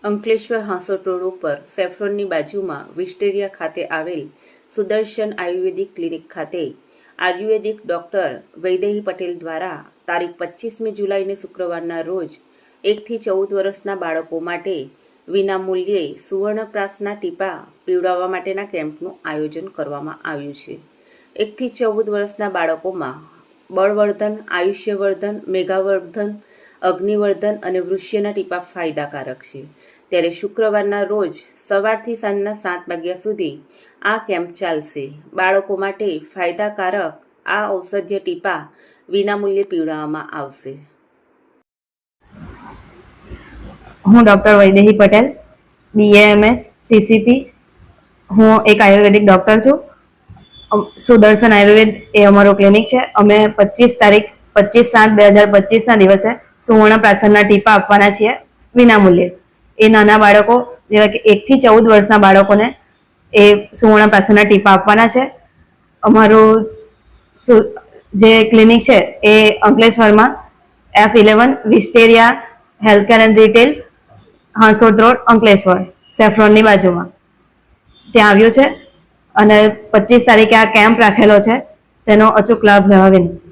Ankleshwar Hansot road ઉપર સેફ્રોનની બાજુમાં વિસ્ટેરિયા ખાતે આવેલ સુદર્શન આયુર્વેદિક ક્લિનિક ખાતે આયુર્વેદિક ડૉક્ટર વૈદેહી પટેલ દ્વારા તારીખ 25મી જુલાઈને શુક્રવારના રોજ 1 થી 14 વર્ષના બાળકો માટે વિનામૂલ્યે સુવર્ણપ્રાસના ટીપા પીવડાવવા માટેના કેમ્પનું આયોજન કરવામાં આવ્યું છે। 1 થી 14 વર્ષના બાળકોમાં બળવર્ધન, આયુષ્યવર્ધન, મેઘાવર્ધન, અગ્નિવર્ધન અને વૃષ્યના ટીપા ફાયદાકારક છે। ત્યારે શુક્રવારના રોજ સવારથી સાંજના 7 વાગ્યા સુધી આ કેમ્પ ચાલશે। બાળકો માટે ફાયદાકારક આ ઔષધીય ટીપા વિનામૂલ્યે પીવડાવવામાં આવશે। હું doctor Vaidehi Patel, BAMS CCP। હું એક આયુર્વેદિક ડૉક્ટર છું। સુદર્શન આયુર્વેદ એ અમારો ક્લિનિક છે। અમે 25/7/2025ના દિવસે સુવર્ણપ્રાશનના ટીપા આપવાના છીએ વિનામૂલ્યે। એ નાના બાળકો જેવા કે 1 થી 14 વર્ષના બાળકોને એ સુવર્ણપ્રાશનના ટીપા આપવાના છે। અમારું જે ક્લિનિક છે એ અંકલેશ્વરમાં F11 Wisteria healthcare and retails, Hansot road, Ankleshwar, સેફ્રોનની બાજુમાં ત્યાં આવ્યું છે અને 25 તારીખે આ કેમ્પ રાખેલો છે, તેનો અચૂક લાભ લેવા વિનંતી।